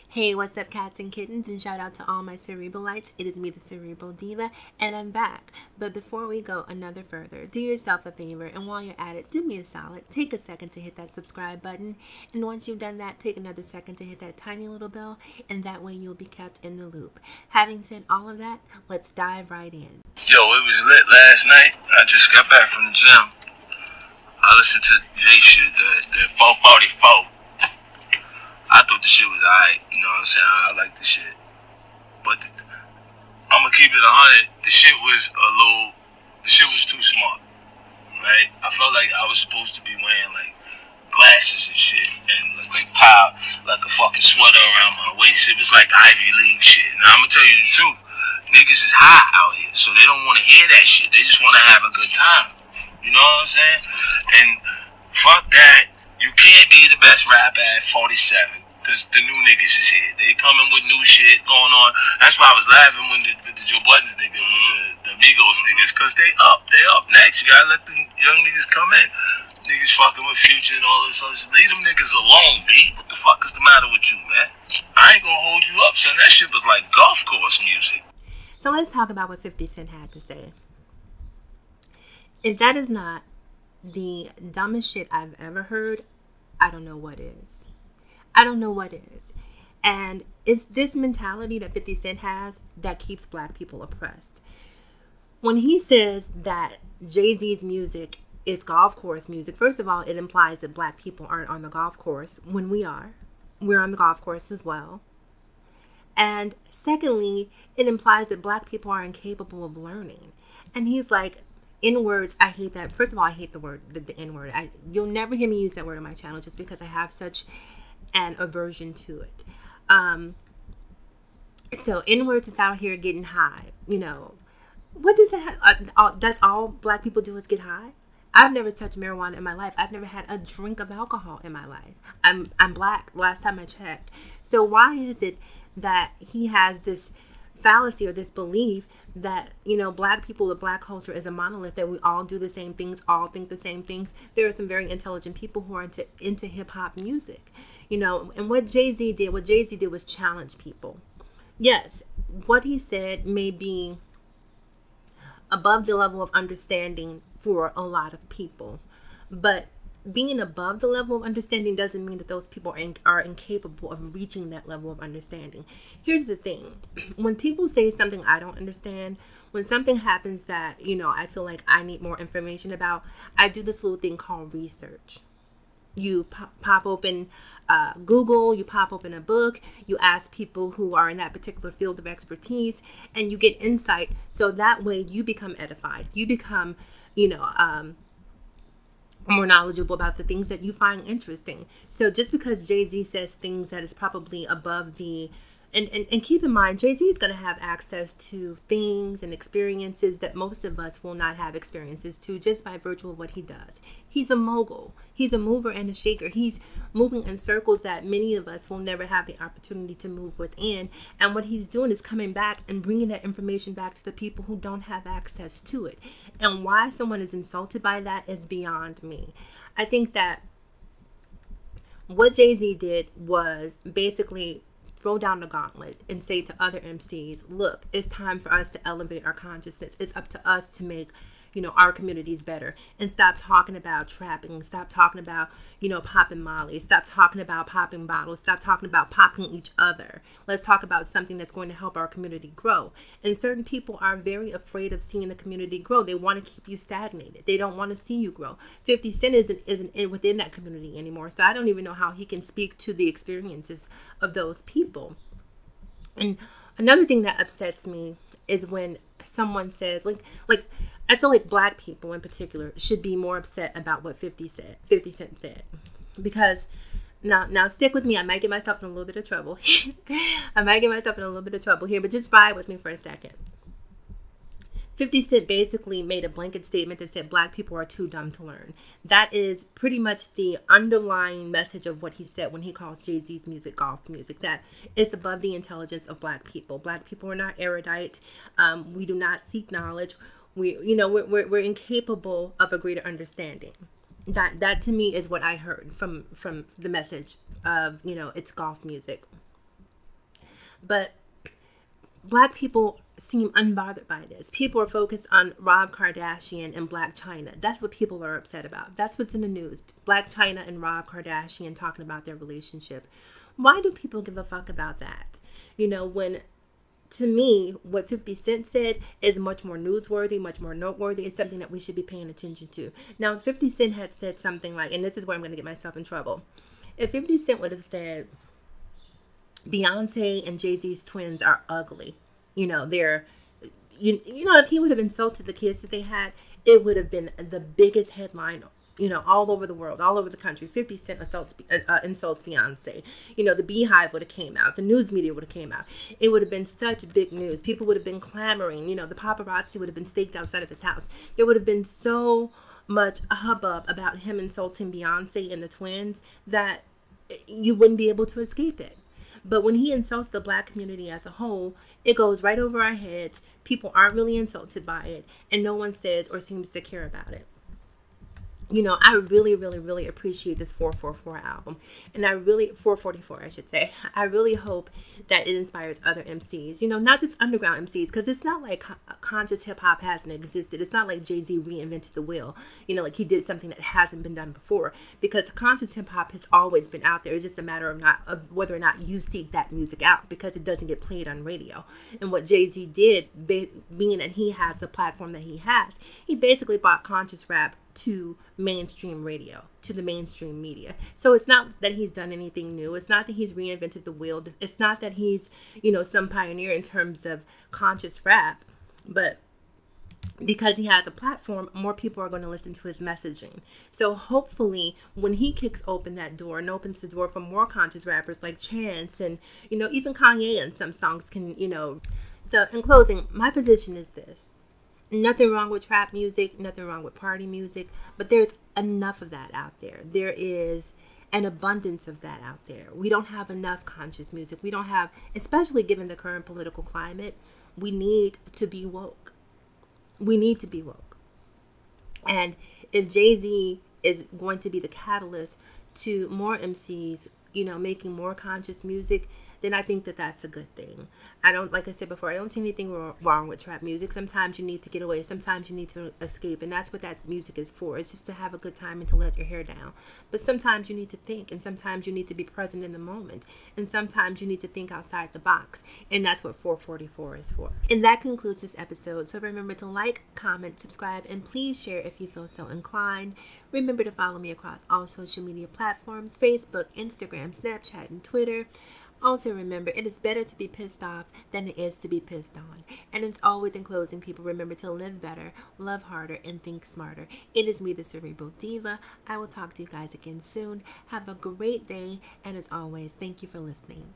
Hey, what's up, cats and kittens? And shout out to all my Cerebralites. It is me, the Cerebral Diva, and I'm back. But before we go another further, do yourself a favor, and while you're at it, do me a solid. Take a second to hit that subscribe button, and once you've done that, take another second to hit that tiny little bell, and that way you'll be kept in the loop. Having said all of that, let's dive right in. Yo, it was lit last night. I just got back from the gym. I listened to Jay shit, the 444. I thought the shit was alright, you know what I'm saying? I like the shit. But I'm gonna keep it 100. The shit was too smart, right? I felt like I was supposed to be wearing like glasses and shit and like tie like a fucking sweater around my waist. It was like Ivy League shit. Now I'm gonna tell you the truth. Niggas is high out here, so they don't want to hear that shit. They just want to have a good time. You know what I'm saying? And fuck that. You can't be the best rapper at 47 because the new niggas is here. They coming with new shit going on. That's why I was laughing when the Joe Buttons nigga, the Migos niggas, because they up next. You gotta let the young niggas come in. Niggas fucking with Future and all this other shit. Leave them niggas alone, B. What the fuck is the matter with you, man? I ain't gonna hold you up, son. That shit was like golf course music. So let's talk about what 50 Cent had to say. If that is not the dumbest shit I've ever heard, I don't know what is. I don't know what is. And it's this mentality that 50 Cent has that keeps black people oppressed. When he says that Jay-Z's music is golf course music, first of all, it implies that black people aren't on the golf course when we are. We're on the golf course as well. And secondly, it implies that black people are incapable of learning. And he's like, N-words, I hate that. First of all, I hate the word, the N-word. You'll never hear me use that word on my channel just because I have such an aversion to it. So N-words is out here getting high. You know, what does that, that's all black people do is get high? I've never touched marijuana in my life. I've never had a drink of alcohol in my life. I'm black, last time I checked. So why is it that he has this fallacy or this belief that, you know, black people, the black culture is a monolith, that we all do the same things, all think the same things? There are some very intelligent people who are into hip-hop music, you know, and what Jay-Z did was challenge people. Yes, what he said may be above the level of understanding for a lot of people, but being above the level of understanding doesn't mean that those people are incapable of reaching that level of understanding. Here's the thing. When people say something I don't understand, when something happens that, you know, I feel like I need more information about, I do this little thing called research. You pop open Google, you pop open a book, you ask people who are in that particular field of expertise, and you get insight. So that way you become edified. You become, you know, more knowledgeable about the things that you find interesting. So just because Jay-Z says things that is probably above the, and keep in mind, Jay-Z is going to have access to things and experiences that most of us will not have experiences to just by virtue of what he does. He's a mogul. He's a mover and a shaker. He's moving in circles that many of us will never have the opportunity to move within. And what he's doing is coming back and bringing that information back to the people who don't have access to it. And why someone is insulted by that is beyond me. I think that what Jay-Z did was basically throw down the gauntlet and say to other MCs, look, it's time for us to elevate our consciousness. It's up to us to make, you know, our communities better, and stop talking about trapping, stop talking about, you know, popping molly, stop talking about popping bottles, stop talking about popping each other. Let's talk about something that's going to help our community grow. And certain people are very afraid of seeing the community grow. They want to keep you stagnated. They don't want to see you grow. 50 Cent isn't within that community anymore. So I don't even know how he can speak to the experiences of those people. And another thing that upsets me is when someone says, like I feel like black people in particular should be more upset about what 50 Cent said. Because now stick with me. I might get myself in a little bit of trouble. I might get myself in a little bit of trouble here, but just ride with me for a second. 50 Cent basically made a blanket statement that said black people are too dumb to learn. That is pretty much the underlying message of what he said when he calls Jay-Z's music golf music. That it's above the intelligence of black people. Black people are not erudite. We do not seek knowledge. We're incapable of a greater understanding. That to me is what I heard from the message of, you know, it's golf music. But Black people seem unbothered by this. People are focused on Rob Kardashian and Black China. That's what people are upset about. That's what's in the news. Black China and Rob Kardashian talking about their relationship. Why do people give a fuck about that? When, to me, what 50 Cent said is much more newsworthy, much more noteworthy. It's something that we should be paying attention to. Now, if 50 Cent had said something like, and this is where I'm going to get myself in trouble. If 50 Cent would have said, Beyonce and Jay-Z's twins are ugly. They're, if he would have insulted the kids that they had, it would have been the biggest headline, all over the world, all over the country. 50 Cent insults Beyonce. The Beehive would have came out. The news media would have came out. It would have been such big news. People would have been clamoring. The paparazzi would have been staked outside of his house. There would have been so much hubbub about him insulting Beyonce and the twins that you wouldn't be able to escape it. But when he insults the Black community as a whole, it goes right over our heads. People aren't really insulted by it, and no one says or seems to care about it. I really, really, really appreciate this 444 album. And 444, I should say. I really hope that it inspires other MCs, not just underground MCs, because it's not like conscious hip hop hasn't existed. It's not like Jay-Z reinvented the wheel, like he did something that hasn't been done before, because conscious hip hop has always been out there. It's just a matter of whether or not you seek that music out, because it doesn't get played on radio. And what Jay-Z did, being that he has the platform that he has, he basically brought conscious rap to mainstream radio, to the mainstream media. So it's not that he's done anything new. It's not that he's reinvented the wheel. It's not that he's, some pioneer in terms of conscious rap. But because he has a platform, more people are going to listen to his messaging. So hopefully when he kicks open that door and opens the door for more conscious rappers like Chance and, even Kanye and some songs can, So in closing, my position is this. Nothing wrong with trap music, nothing wrong with party music, but there's enough of that out there. There is an abundance of that out there. We don't have enough conscious music. We don't have, especially given the current political climate, we need to be woke. We need to be woke. And if Jay-Z is going to be the catalyst to more MCs, making more conscious music, then I think that that's a good thing. Like I said before, I don't see anything wrong with trap music. Sometimes you need to get away. Sometimes you need to escape. And that's what that music is for. It's just to have a good time and to let your hair down. But sometimes you need to think. And sometimes you need to be present in the moment. And sometimes you need to think outside the box. And that's what 444 is for. And that concludes this episode. So remember to like, comment, subscribe, and please share if you feel so inclined. Remember to follow me across all social media platforms: Facebook, Instagram, Snapchat, and Twitter. Also remember, it is better to be pissed off than it is to be pissed on. And as always, in closing, people, remember to live better, love harder, and think smarter. It is me, the Cerebral Diva. I will talk to you guys again soon. Have a great day, and as always, thank you for listening.